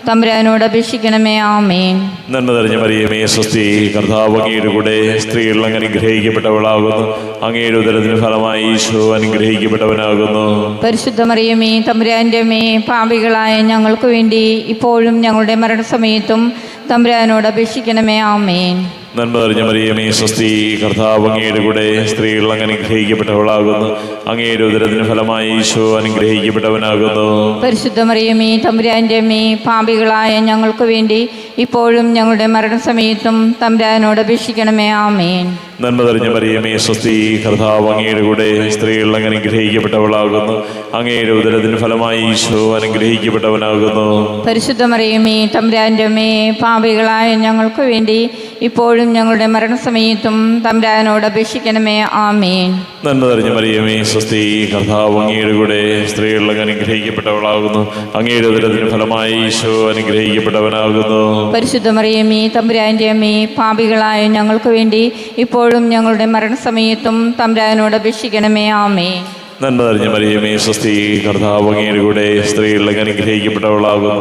തമ്പുരാനോട് അപേക്ഷിക്കണമേ. ആമേൻ. നന്മ നിറഞ്ഞ മറിയമേ സ്വസ്തി, കർത്താവ് അങ്ങയുടെ കൂടെ, സ്ത്രീകൾ അങ്ങ് അനുഗ്രഹിക്കപ്പെട്ടവളാകുന്നു. അങ്ങയുടെ ഉദരത്തിന് ഫലമായി ഈശോ അനുഗ്രഹിക്കപ്പെട്ടവനാകുന്നു. പരിശുദ്ധ മറിയമേ തമ്പുരാന്റെ അമ്മേ, പാപികളായ ഞങ്ങൾക്ക് വേണ്ടി ഇപ്പോഴും ഞങ്ങളുടെ മരണസമയത്തും തമ്പുരാനോട് അപേക്ഷിക്കണമേ. ആമേൻ. നന്മ നിറഞ്ഞ മറിയമേ സ്വസ്തി, കർത്താവ് അങ്ങയുടെ കൂടെ, സ്ത്രീകൾ അങ്ങ് അനുഗ്രഹിക്കപ്പെട്ടവളാകുന്നു. അങ്ങയുടെ ഉദരത്തിന് ഫലമായി ഈശോ അനുഗ്രഹിക്കപ്പെട്ടവനാകുന്നു. പരിശുദ്ധ മറിയമേ തമ്പുരാന്റെ അമ്മേ, പാപികളായ ഞങ്ങൾക്ക് വേണ്ടി ഇപ്പോഴും ഞങ്ങളുടെ മരണസമയത്തും തമ്പുരാനോട് അപേക്ഷിക്കണമേ. ആമേൻ. നന്മ നിറഞ്ഞ മറിയമേ സ്വസ്തി, കർത്താവ് അങ്ങയുടെ കൂടെ, സ്ത്രീകൾ അങ്ങ് അനുഗ്രഹിക്കപ്പെട്ടവളാകുന്നു. അങ്ങയുടെ ഉദരത്തിന് ഫലമായി ഈശോ അനുഗ്രഹിക്കപ്പെട്ടവനാകുന്നു. പരിശുദ്ധ മറിയമേ തമ്പുരാന്റെ അമ്മേ, പാപികളായ ഞങ്ങൾക്ക് വേണ്ടി ഇപ്പോഴും ഞങ്ങളുടെ മരണസമയത്തും തമ്പുരാനോട് അപേക്ഷിക്കണമേ. ആമേൻ. നന്മ നിറഞ്ഞ മറിയമേ സ്വസ്തി, കർത്താവ് അങ്ങയുടെ കൂടെ, സ്ത്രീകൾ അങ്ങ് അനുഗ്രഹിക്കപ്പെട്ടവളാകുന്നു. അങ്ങയുടെ ഉദരത്തിന് ഫലമായി ഈശോ അനുഗ്രഹിക്കപ്പെട്ടവനാകുന്നു. പരിശുദ്ധ മറിയമേ തമ്പുരാന്റെ അമ്മേ, പാപികളായ ഞങ്ങൾക്ക് വേണ്ടി ഇപ്പോഴും ഞങ്ങളുടെ മരണസമയത്തും തമ്പുരാനോട് അപേക്ഷിക്കണമേ. ആമേൻ. നന്മ നിറഞ്ഞ മറിയമേ സ്വസ്തി, കർത്താവ് അങ്ങയുടെ കൂടെ, സ്ത്രീകൾ അങ്ങ് അനുഗ്രഹിക്കപ്പെട്ടവളാകുന്നു.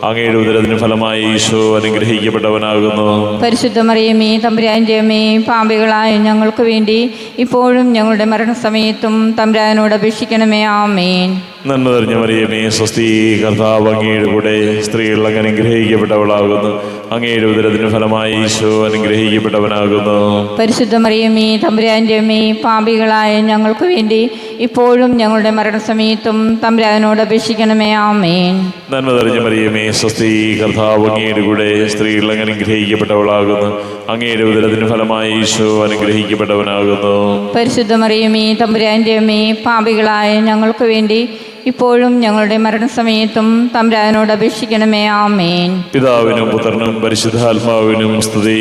അങ്ങയുടെ ഉദരത്തിന് ഫലമായി ഈശോ അനുഗ്രഹിക്കപ്പെട്ടവനാകുന്നു. പരിശുദ്ധ മറിയമേ തമ്പുരാന്റെ അമ്മേ, പാപികളായ ഞങ്ങൾക്ക് വേണ്ടി ഇപ്പോഴും ഞങ്ങളുടെ മരണസമയത്തും തമ്പുരാനോട് അപേക്ഷിക്കണമേ. ആമേൻ. നന്മ നിറഞ്ഞ മറിയമേ സ്വസ്തി, കർത്താവ് അങ്ങയുടെ കൂടെ, സ്ത്രീകൾ അങ്ങ് അനുഗ്രഹിക്കപ്പെട്ടവളാകുന്നു. അങ്ങയുടെ ഉദരത്തിന് ഫലമായി ഈശോ അനുഗ്രഹിക്കപ്പെട്ടവനാകുന്നു. പരിശുദ്ധ മറിയമേ തമ്പുരാന്റെ അമ്മേ, പാപികളായ ഞങ്ങൾക്ക് വേണ്ടി ഇപ്പോഴും ഞങ്ങളുടെ മരണസമയത്തും തമ്പുരാനോട് അപേക്ഷിക്കണമേ. ആമേൻ. നന്മ നിറഞ്ഞ മറിയമേ സ്വസ്തി, കർത്താവ് അങ്ങയുടെ കൂടെ, സ്ത്രീകൾ അങ്ങ് അനുഗ്രഹിക്കപ്പെട്ടവളാകുന്നു. അങ്ങയുടെ ഉദരത്തിന് ഫലമായി ഈശോ അനുഗ്രഹിക്കപ്പെട്ടവനാകുന്നു. പരിശുദ്ധ മറിയമേ തമ്പുരാന്റെ അമ്മേ, പാപികളായ ഞങ്ങൾക്ക് വേണ്ടി ഇപ്പോഴും ഞങ്ങളുടെ മരണസമയത്തും തമ്പുരാനോട് അപേക്ഷിക്കണമേ. ആമേൻ. പിതാവിനും പുത്രനും പരിശുദ്ധാത്മാവിനും സ്തുതി.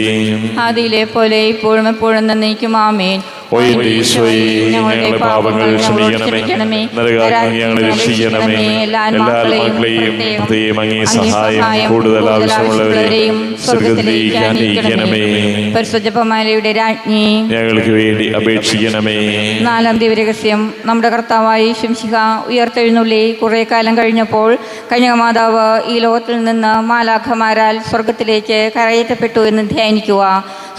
ആദിയിലെ പോലെ ഇപ്പോഴും എപ്പോഴും നന്നേക്കും. ആമേൻ. ഓ എന്റെ ഈശോയെ, ഞങ്ങളുടെ പാപങ്ങൾ ക്ഷമിക്കണമേ, നരകാഗ്നി ഞങ്ങളെ രക്ഷിക്കണമേ. എല്ലാ ആത്മാക്കളെയും പ്രത്യേകം അങ്ങേ സഹായം കൂടുതൽ ആവശ്യമുള്ളവരെയും സ്വർഗ്ഗത്തിലേക്ക് ആനയിക്കണമേ. പരിശുദ്ധ ജപമാലയുടെ രാജ്ഞി, ഞങ്ങൾക്ക് വേണ്ടി അപേക്ഷിക്കണമേ. നാലാം ദിവരഹസ്യം. നമ്മുടെ കർത്താവായ ശംശിക ഉയർത്തെഴുന്നള്ളി കുറേ കാലം കഴിഞ്ഞപ്പോൾ കന്യകമാതാവ് ഈ ലോകത്തിൽ നിന്ന് മാലാഖമാരാൽ സ്വർഗത്തിലേക്ക് കരയേറ്റപ്പെട്ടു എന്ന് ധ്യാനിക്കുക.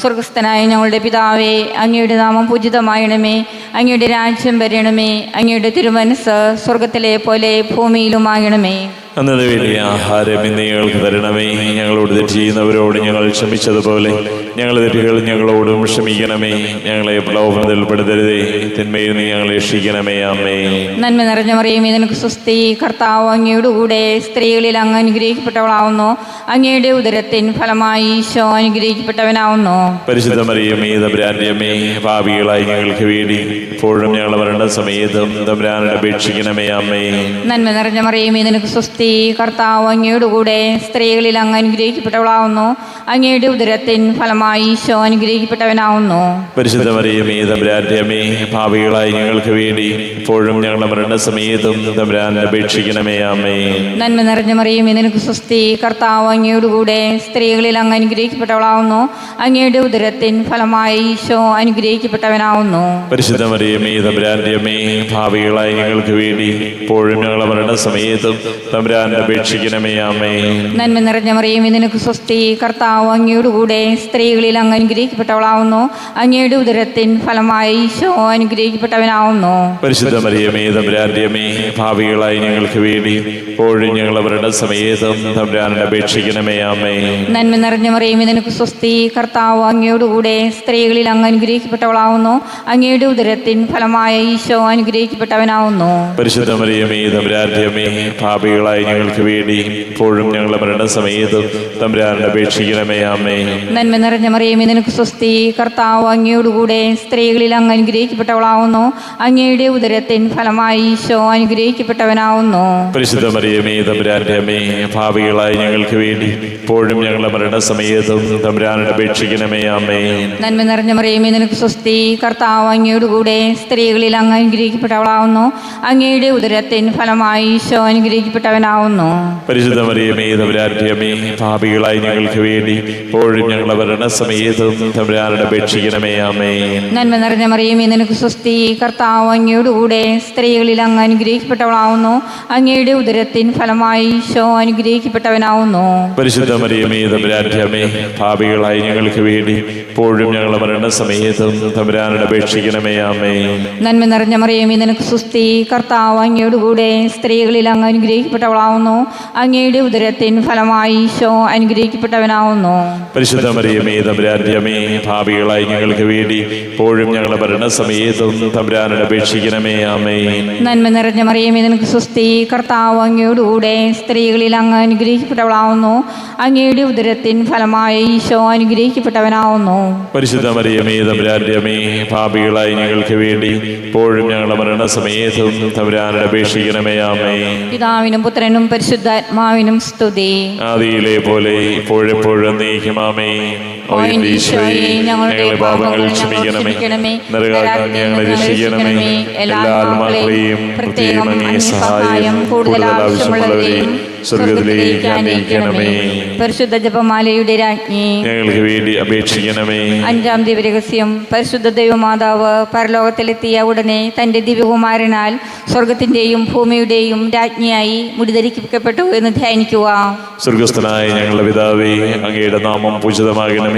സ്വർഗസ്ഥനായ ഞങ്ങളുടെ പിതാവേ, അങ്ങയുടെ നാമം പൂജിതമായണമേ. അങ്ങയുടെ രാജ്യം വരണമേ. അങ്ങയുടെ തിരുമനസ് സ്വർഗത്തിലെ പോലെ ഭൂമിയിലുമാകണമേ. അന്നത് വലിയ ആഹാരം ഇന്ന് ഞങ്ങൾക്ക് തരണമേ. ഞങ്ങളോട് തെറ്റ് ചെയ്യുന്നവരോട് ഞങ്ങൾ ക്ഷമിച്ചതുപോലെ ഞങ്ങളുടെ തെറ്റുകൾ ഞങ്ങളോടും ക്ഷമിക്കണമേ. ഞങ്ങളെ പ്രലോഭനത്തിൽ പെടുത്തരുതേ, തിന്മയിൽ നിന്ന് ഞങ്ങളെ രക്ഷിക്കണമേ. അമ്മേ. നന്മ നിറഞ്ഞ മറിയമേ, നിനക്ക് സ്വസ്തി. കർത്താവ് അങ്ങയുടെ കൂടെ, സ്ത്രീകളിൽ അങ്ങ് അനുഗ്രഹിക്കപ്പെട്ടവളാവുന്നു. അങ്ങയുടെ ഉദരത്തിൻ ഫലമായി ഈശോ അനുഗ്രഹിക്കപ്പെട്ടവനാവുന്നു. പരിശുദ്ധ മറിയമേ തമ്പുരാന്റെ അമ്മേ, പാപികളായി ഞങ്ങൾക്ക് വേണ്ടി ഇപ്പോഴും ഞങ്ങളുടെ മരണസമയത്തും തമ്പുരാനോട് അപേക്ഷിക്കണമേ. അമ്മേ. നന്മ നിറഞ്ഞ മറിയമേ, നിനക്ക് സ്വസ്തി. കർത്താവ് അങ്ങയുടെ കൂടെ, സ്ത്രീകളിൽ അങ്ങ് അനുഗ്രഹിക്കപ്പെട്ടവളാവുന്നു. അങ്ങയുടെ ഉദരത്തിൻ ഫലമായി ഈശോ അനുഗ്രഹിക്കപ്പെട്ടവനാവുന്നു. പരിശുദ്ധ മറിയമേ തമ്പുരാന്റെ അമ്മേ, പാപികളായി ഞങ്ങൾക്ക് വേണ്ടി ഇപ്പോഴും ഞങ്ങളുടെ മരണസമയത്തും തമ്പുരാനോട് അപേക്ഷിക്കണമേ. അമ്മേ. നന്മ നിറഞ്ഞ മറിയമേ, നിനക്ക് സ്വസ്തി. കർത്താവ് അങ്ങയുടെ കൂടെ, സ്ത്രീകളിൽ അങ്ങ് അനുഗ്രഹിക്കപ്പെട്ടവളാവുന്നു. അങ്ങയുടെ ഉദരത്തിൻ ഫലമായി ഈശോ അനുഗ്രഹിക്കപ്പെട്ടവനാവുന്നു. പരിശുദ്ധ മറിയമേ തമ്പുരാന്റെ അമ്മേ, പാപികളായി ഞങ്ങൾക്ക് വേണ്ടി ഇപ്പോഴും ഞങ്ങളുടെ മരണസമയത്തും തമ്പുരാനോട് അപേക്ഷിക്കണമേ. അമ്മേ. നന്മ നിറഞ്ഞ മറിയമേ, നിനക്ക് സ്വസ്തി. കർത്താവ് അങ്ങയുടെ കൂടെ, സ്ത്രീകളിൽ അങ്ങ് അനുഗ്രഹിക്കപ്പെട്ടവളാവുന്നു. അങ്ങയുടെ ഉദരത്തിൻ ഫലമായി ഈശോ അനുഗ്രഹിക്കപ്പെട്ടവനാവുന്നു. പരിശുദ്ധ മറിയമേ തമ്പുരാന്റെ അമ്മേ, പാപികളായി ഞങ്ങൾക്ക് വേണ്ടി ഇപ്പോഴും ഞങ്ങളുടെ മരണസമയത്തും തമ്പുരാനോട് അപേക്ഷിക്കണമേ. അമ്മേ. നന്മ നിറഞ്ഞ മറിയമേ, നിനക്ക് സ്വസ്തി. കർത്താവ് അങ്ങയുടെ കൂടെ, സ്ത്രീകളിൽ അങ്ങ് അനുഗ്രഹിക്കപ്പെട്ടവളാവുന്നു. അങ്ങയുടെ ഉദരത്തിൻ ഫലമായ ഈശോ അനുഗ്രഹിക്കപ്പെട്ടവനാവുന്നു. പരിശുദ്ധ മറിയമേ തമ്പുരാന്റെ അമ്മേ, പാപികളായി ഞങ്ങൾക്ക് വേണ്ടി ഇപ്പോഴും ഞങ്ങളുടെ മരണസമയത്തും തമ്പുരാനോട് അപേക്ഷിക്കണമേ. അമ്മേ. നന്മ നിറഞ്ഞ മറിയമേ, നിനക്ക് സ്വസ്തി. കർത്താവ് അങ്ങയുടെ കൂടെ, സ്ത്രീകളിൽ അങ്ങ് അനുഗ്രഹിക്കപ്പെട്ടവളാവുന്നു. അങ്ങയുടെ ഉദരത്തിൻ ഫലമായി ഈശോ അനുഗ്രഹിക്കപ്പെട്ടവനാവുന്നു. പരിശുദ്ധ മറിയമേ തമ്പുരാന്റെ അമ്മേ, പാപികളായി ഞങ്ങൾക്ക് വേണ്ടി ഇപ്പോഴും ഞങ്ങളുടെ മരണസമയത്തും തമ്പുരാനോട് അപേക്ഷിക്കണമേ. അമ്മേ. നന്മ നിറഞ്ഞ മറിയമേ, നിനക്ക് സ്വസ്തി. കർത്താവ് അങ്ങയുടെ കൂടെ, സ്ത്രീകളിൽ അങ്ങ് അനുഗ്രഹിക്കപ്പെട്ടവളാവുന്നു. അങ്ങയുടെ ഉദരത്തിൻ ഫലമായി ഈശോ അനുഗ്രഹിക്കപ്പെട്ടവനാവുന്നു. അനുഗ്രഹിക്കപ്പെട്ടവനാവുന്നു. പരിശുദ്ധ മറിയമേ തമ്പുരാന്റെ അമ്മേ, പാപികളായി ഞങ്ങൾക്ക് വേണ്ടി ഇപ്പോഴും ഞങ്ങളുടെ മരണസമയത്തും തമ്പുരാനോട് അപേക്ഷിക്കണമേ. ആമേൻ. നന്മ നിറഞ്ഞ മറിയമേ, നിനക്ക് സ്വസ്തി. കർത്താവ് അങ്ങയോടുകൂടെ സ്ത്രീകളിൽ അങ്ങ് അനുഗ്രഹിക്കപ്പെട്ടവളാവുന്നു. അങ്ങയുടെ ഉദരത്തിൻ ഫലമായി ഈശോ അനുഗ്രഹിക്കപ്പെട്ടവനാവുന്നു. പരിശുദ്ധ മറിയമേ തമ്പുരാന്റെ അമ്മേ, പാപികളായി ഞങ്ങൾക്ക് വേണ്ടി ഇപ്പോഴും ഞങ്ങളുടെ മരണസമയത്തും തമ്പുരാനോട് അപേക്ഷിക്കണമേ. ആമേൻ. നന്മ നിറഞ്ഞ മറിയമേ, നിനക്ക് സ്വസ്തി. കർത്താവ് അങ്ങയോടുകൂടെ സ്ത്രീകളിൽ അങ്ങ് അനുഗ്രഹിക്കപ്പെട്ടവളാവുന്നു. അങ്ങയുടെ ഉദരത്തിൻ ഫലമായി ഈശോ അനുഗ്രഹിക്കപ്പെട്ടവനാവുന്നു. പരിശുദ്ധ മറിയമേ തമ്പുരാന്റെ അമ്മേ, പാപികളായി ഞങ്ങൾക്ക് വേണ്ടി ഇപ്പോഴും ഞങ്ങളുടെ മരണസമയത്തും തമ്പുരാനോട് അപേക്ഷിക്കണമേ. ആമേൻ. നന്മ നിറഞ്ഞ മറിയമേ, നിനക്ക് സ്വസ്തി. കർത്താവ് അങ്ങയോടുകൂടെ സ്ത്രീകളിൽ അങ്ങ് അനുഗ്രഹിക്കപ്പെട്ടവളാവുന്നു. അങ്ങയുടെ ഉദരത്തിൻ ഫലമായി ഈശോ അനുഗ്രഹിക്കപ്പെട്ടവനാവുന്നു. പരിശുദ്ധ മറിയമേ തമ്പുരാന്റെ അമ്മേ, പാപികളായി ഞങ്ങൾക്ക് വേണ്ടി ഇപ്പോഴും ഞങ്ങളുടെ മരണസമയത്തും തമ്പുരാനോട് അപേക്ഷിക്കണമേ. ആമേൻ. പിതാവിനും പുത്രനും പരിശുദ്ധാത്മാവിനും സ്തുതി. ആദിയിലെ പോലെ ഇപ്പോഴെപ്പോഴും നീക്കും. ആമേൻ. ഓ എൻ്റെ ഈശോയെ, ഞങ്ങളുടെ പാപങ്ങൾ ക്ഷമിക്കണമേ. നരകാഗ്നി ഞങ്ങളെ രക്ഷിക്കണമേ. എല്ലാ ആത്മാക്കളെയും പ്രത്യേകം അങ്ങേ സഹായം കൂടുതൽ ആവശ്യമുള്ളവരെയും സ്വർഗ്ഗത്തിലേക്ക് അനയിക്കണമേ. പരിശുദ്ധ ജപമാലയുടെ രാജ്ഞി, ഞങ്ങൾക്ക് വേണ്ടി അപേക്ഷിക്കണമേ. അഞ്ചാം ദിവ്യരഹസ്യം. പരിശുദ്ധ ദൈവമാതാവ് പരലോകത്തിലെത്തിയ ഉടനെ തൻ്റെ ദിവ്യകുമാരനാൽ സ്വർഗത്തിൻ്റെയും ഭൂമിയുടെയും രാജ്ഞിയായി മുടിധരിക്കപ്പെട്ടു എന്ന് ധ്യാനിക്കുക. സ്വർഗസ്ഥനായ ഞങ്ങളുടെ പിതാവേ, അങ്ങയുടെ നാമം പൂജിതമാകണമേ.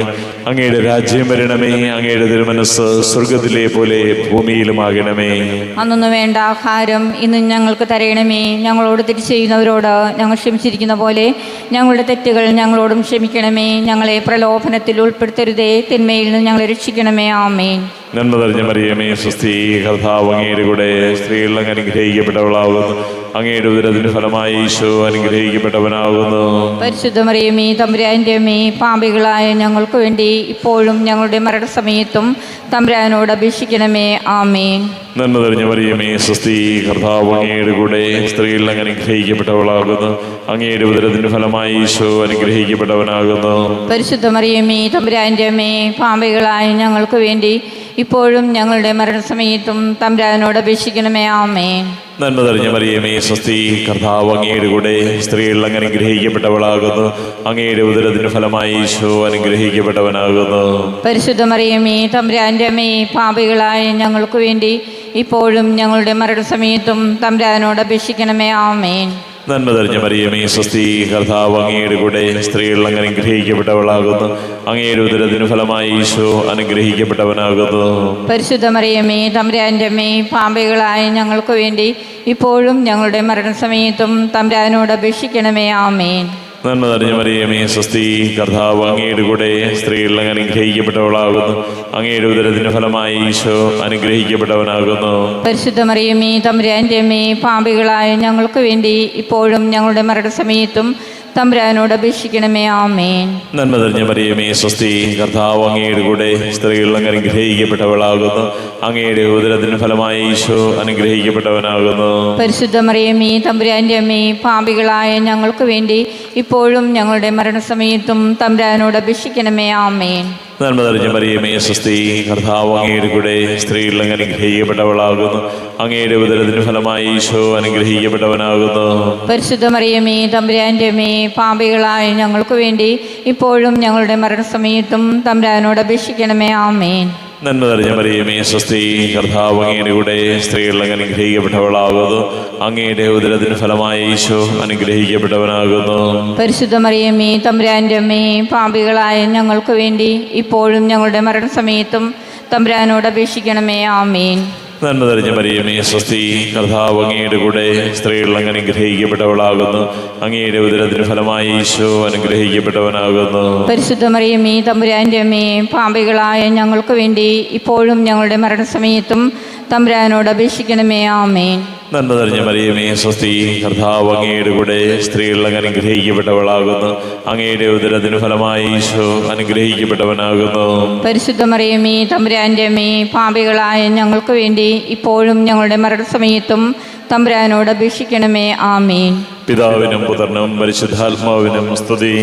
അങ്ങയുടെ രാജ്യം വരണമേ. അങ്ങയുടെ തിരുമനസ്സ് സ്വർഗത്തിലെ പോലെ ഭൂമിയിലുമാകണമേ. അന്നൊന്നു വേണ്ട ആഹാരം ഇന്ന് ഞങ്ങൾക്ക് തരയണമേ. ഞങ്ങളോട് തെറ്റ് ചെയ്യുന്നവരോട് ഞങ്ങൾ ക്ഷമിച്ചിരിക്കുന്ന പോലെ ഞങ്ങളുടെ തെറ്റുകൾ ഞങ്ങളോടും ക്ഷമിക്കണമേ. ഞങ്ങളെ പ്രലോഭനത്തിൽ ഉൾപ്പെടുത്തരുതേ, തിന്മയിൽ നിന്ന് ഞങ്ങളെ രക്ഷിക്കണമേ. ആമേൻ. നന്മ നിറഞ്ഞ മറിയമേ, സ്വസ്തി. കർത്താവ് അങ്ങയുടെ കൂടെ സ്ത്രീകൾ അങ്ങ് അനുഗ്രഹിക്കപ്പെട്ടവളാകുന്നു. അങ്ങയുടെ ഉദരത്തിന് ഫലമായി ഈശോ അനുഗ്രഹിക്കപ്പെട്ടവനാകുന്നു. പരിശുദ്ധ മറിയമേ തമ്പുരാന്റെ അമ്മേ, പാപികളായ ഞങ്ങൾക്ക് വേണ്ടി ഇപ്പോഴും ഞങ്ങളുടെ മരണസമയത്തും തമ്പുരാനോട് അപേക്ഷിക്കണമേ. ആമേൻ. നന്മ നിറഞ്ഞ മറിയമേ, സ്വസ്തി. കർത്താവ് അങ്ങയുടെ കൂടെ സ്ത്രീകൾ അങ്ങ് അനുഗ്രഹിക്കപ്പെട്ടവളാകുന്നു. അങ്ങയുടെ ഉദരത്തിന് ഫലമായി ഈശോ അനുഗ്രഹിക്കപ്പെട്ടവനാകുന്നു. പരിശുദ്ധ മറിയമേ തമ്പുരാന്റെ അമ്മേ, പാപികളായ ഞങ്ങൾക്ക് വേണ്ടി ഇപ്പോഴും ഞങ്ങളുടെ മരണസമയത്തും തമ്പുരാനോട് അപേക്ഷിക്കണമേ. ആമേൻ. നന്മ നിറഞ്ഞ മറിയമേ, സ്വസ്തി. കർത്താവ് അങ്ങയുടെ കൂടെ സ്ത്രീകൾ അങ്ങ് അനുഗ്രഹിക്കപ്പെട്ടവളാകുന്നു. അങ്ങയുടെ ഉദരത്തിന് ഫലമായി ഈശോ അനുഗ്രഹിക്കപ്പെട്ടവനാകുന്നു. പരിശുദ്ധ മറിയമേ തമ്പുരാന്റെ അമ്മേ, പാപികളായ ഞങ്ങൾക്ക് വേണ്ടി ഇപ്പോഴും ഞങ്ങളുടെ മരണസമയത്തും തമ്പുരാനോട് അപേക്ഷിക്കണമേ. ആമേൻ. നന്മ നിറഞ്ഞ മറിയമേ, സ്വസ്തി. കർത്താവ് അങ്ങയുടെ കൂടെ സ്ത്രീകൾ അങ്ങ് അനുഗ്രഹിക്കപ്പെട്ടവളാകുന്നു. അങ്ങയുടെ ഉദരത്തിന് ഫലമായി ഈശോ അനുഗ്രഹിക്കപ്പെട്ടവനാകുന്നു. പരിശുദ്ധ മറിയമേ തമ്പുരാന്റെ അമ്മേ, പാപികളായ ഞങ്ങൾക്ക് വേണ്ടി ഇപ്പോഴും ഞങ്ങളുടെ മരണസമയത്തും തമ്പുരാനോട് അപേക്ഷിക്കണമേ. ആമേൻ. നന്മ നിറഞ്ഞ മറിയമേ, സ്വസ്തി. കർത്താവ് അങ്ങയുടെ കൂടെ സ്ത്രീകൾ അങ്ങ് അനുഗ്രഹിക്കപ്പെട്ടവളാകുന്നു. അങ്ങയുടെ ഉദരത്തിന് ഫലമായി ഈശോ അനുഗ്രഹിക്കപ്പെട്ടവനാകുന്നു. പരിശുദ്ധ മറിയമേ തമ്പുരാന്റെ അമ്മേ, പാപികളായ ഞങ്ങൾക്ക് വേണ്ടി ഇപ്പോഴും ഞങ്ങളുടെ മരണസമയത്തും തമ്പുരാനോട് അപേക്ഷിക്കണമേ. ആമേൻ. നന്മ നിറഞ്ഞ മറിയമേ, സ്വസ്തി. കർത്താവ് അങ്ങയുടെ കൂടെ സ്ത്രീകൾ അങ്ങ് അനുഗ്രഹിക്കപ്പെട്ടവളാകുന്നു. അങ്ങയുടെ ഉദരത്തിന് ഫലമായി ഈശോ അനുഗ്രഹിക്കപ്പെട്ടവനാകുന്നു. പരിശുദ്ധ മറിയമേ തമ്പുരാന്റെ അമ്മേ, പാപികളായ ഞങ്ങൾക്ക് വേണ്ടി ഇപ്പോഴും ഞങ്ങളുടെ മരണസമയത്തും തമ്പുരാനോട് അപേക്ഷിക്കണമേ. ആമേൻ. നന്മ നിറഞ്ഞ മറിയമേ, സ്വസ്തി. കർത്താവ് അങ്ങയുടെ കൂടെ സ്ത്രീകൾ അങ്ങ് അനുഗ്രഹിക്കപ്പെട്ടവളാകുന്നു. അങ്ങയുടെ ഉദരത്തിന് ഫലമായി ഈശോ അനുഗ്രഹിക്കപ്പെട്ടവനാകുന്നു. പരിശുദ്ധ മറിയമേ തമ്പുരാന്റെ അമ്മേ, പാപികളായ ഞങ്ങൾക്ക് വേണ്ടി ഇപ്പോഴും ഞങ്ങളുടെ മരണസമയത്തും തമ്പുരാനോട് അപേക്ഷിക്കണമേ. ആമേൻ. നന്മ നിറഞ്ഞ മറിയമേ, സ്വസ്തി. കർത്താവ് അങ്ങയുടെ കൂടെ സ്ത്രീകൾ അങ്ങ് അനുഗ്രഹിക്കപ്പെട്ടവളാകുന്നു. അങ്ങയുടെ ഉദരത്തിന് ഫലമായി ഈശോ അനുഗ്രഹിക്കപ്പെട്ടവനാകുന്നു. പരിശുദ്ധ മറിയമേ തമ്പുരാന്റെ അമ്മേ, പാപികളായ ഞങ്ങൾക്ക് വേണ്ടി ഇപ്പോഴും ഞങ്ങളുടെ മരണസമയത്തും തമ്പുരാനോട് അപേക്ഷിക്കണമേ. ആമേൻ. നന്മ നിറഞ്ഞ മറിയമേ, സ്വസ്തി. കർത്താവ് അങ്ങയുടെ കൂടെ സ്ത്രീകൾ അങ്ങ് അനുഗ്രഹിക്കപ്പെട്ടവളാകുന്നു. അങ്ങയുടെ ഉദരത്തിന് ഫലമായി ഈശോ അനുഗ്രഹിക്കപ്പെട്ടവനാകുന്നു. പരിശുദ്ധ മറിയമേ തമ്പുരാന്റെ അമ്മേ, പാപികളായ ഞങ്ങൾക്ക് വേണ്ടി ഇപ്പോഴും ഞങ്ങളുടെ മരണസമയത്തും തമ്പുരാനോട് അപേക്ഷിക്കണമേ. ആമേൻ. നന്മ നിറഞ്ഞ മറിയമേ, സ്വസ്തി. കർത്താവ് അങ്ങയുടെ കൂടെ സ്ത്രീകൾ അങ്ങ് അനുഗ്രഹിക്കപ്പെട്ടവളാകുന്നു. അങ്ങയുടെ ഉദരത്തിന് ഫലമായി ഈശോ അനുഗ്രഹിക്കപ്പെട്ടവനാകുന്നു. പരിശുദ്ധ മറിയമേ തമ്പുരാന്റെ അമ്മേ, പാപികളായ ഞങ്ങൾക്ക് വേണ്ടി ഇപ്പോഴും ഞങ്ങളുടെ മരണസമയത്തും തമ്പുരാനോട് അപേക്ഷിക്കണമേ. ആമേൻ. പിതാവിനും പുത്രനും പരിശുദ്ധാത്മാവിനും സ്തുതി.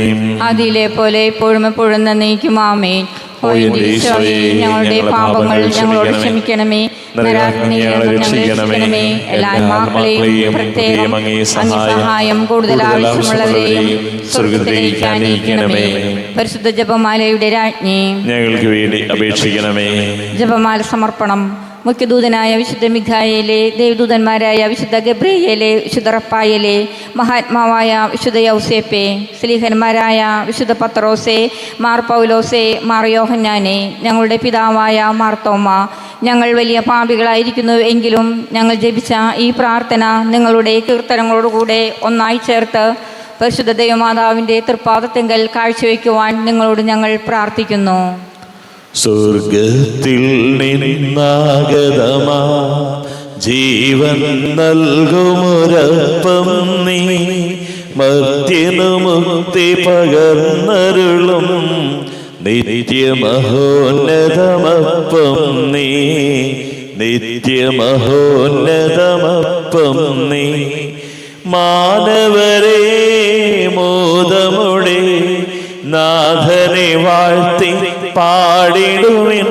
ആദിയിലെ പോലെ ഇപ്പോഴും എപ്പോഴും നന്ദിക്കും. ആമേൻ. ഓ എൻ്റെ ഈശോയെ, ഞങ്ങളുടെ പാപങ്ങൾ ഞങ്ങളോട് ക്ഷമിക്കണമേ. നരകാഗ്നിയിൽ നിന്നും ഞങ്ങളെ രക്ഷിക്കണമേ. എല്ലാ ആത്മാക്കളെയും പ്രത്യേകം അങ്ങേ സഹായം കൂടുതൽ ആവശ്യമുള്ളവരെയും സ്വർഗ്ഗത്തിലേക്ക് ആനയിക്കണമേ. പരിശുദ്ധ ജപമാലയുടെ രാജ്ഞി, ഞങ്ങൾക്ക് വേണ്ടി അപേക്ഷിക്കണമേ. ജപമാല സമർപ്പണം. മുഖ്യദൂതനായ വിശുദ്ധ മിഖായേലെ, ദേവദൂതന്മാരായ വിശുദ്ധ ഗബ്രിയേലെ, വിശുദ്ധ റഫായേലെ, മഹാത്മാവായ വിശുദ്ധ യൗസേപ്പെ, സ്ലീഹന്മാരായ വിശുദ്ധ പത്രോസെ, മാർ പൗലോസെ, മാർ യോഹന്നാനെ, ഞങ്ങളുടെ പിതാവായ മാർത്തോമ, ഞങ്ങൾ വലിയ പാപികളായിരിക്കുന്നു എങ്കിലും ഞങ്ങൾ ജപിച്ച ഈ പ്രാർത്ഥന നിങ്ങളുടെ കീർത്തനങ്ങളോടുകൂടെ ഒന്നായി ചേർത്ത് പരിശുദ്ധ ദൈവമാതാവിൻ്റെ തൃപ്പാദത്തെങ്കൽ കാഴ്ചവെക്കുവാൻ നിങ്ങളോട് ഞങ്ങൾ പ്രാർത്ഥിക്കുന്നു. സ്വർഗത്തിൽ നിന്നാഗതമാ ജീവൻ നൽകുമൊരപ്പം നീ, മർത്യനു മുക്തി പകർന്നരുളും നിത്യമഹോന്നതമപ്പം നീ, നിത്യമഹോന്നതമപ്പം നീ. മാനവരെ മോദമുടെ നാഥനെ വാഴ്ത്തി പാടിടുവിൻ,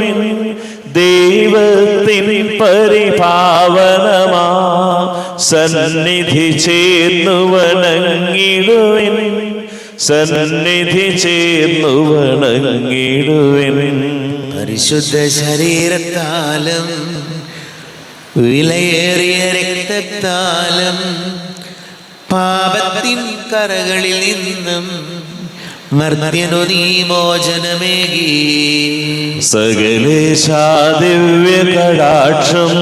ദൈവത്തിൻ പരിപാവനമാ സന്നിധി ചേർന്നു വണങ്ങിടുവിൻ, സന്നിധി ചേർന്നു വണങ്ങിടുവിൻ. പരിശുദ്ധ ശരീരത്താലും വിലയേറിയ രക്തത്താലും പാപത്തിൻ കറകളിൽ നിന്നും മർത്യനു നീ മോചനമേകി. സകലേശാ ദിവ്യ കടാക്ഷം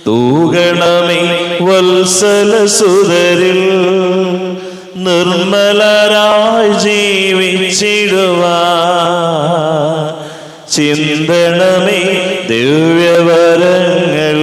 തൂകണമേ വത്സലസുതരിൽ, നിർമ്മലരായി ജീവിച്ചിടുവാൻ ചിന്തണമേ ദിവ്യവരങ്ങൾ.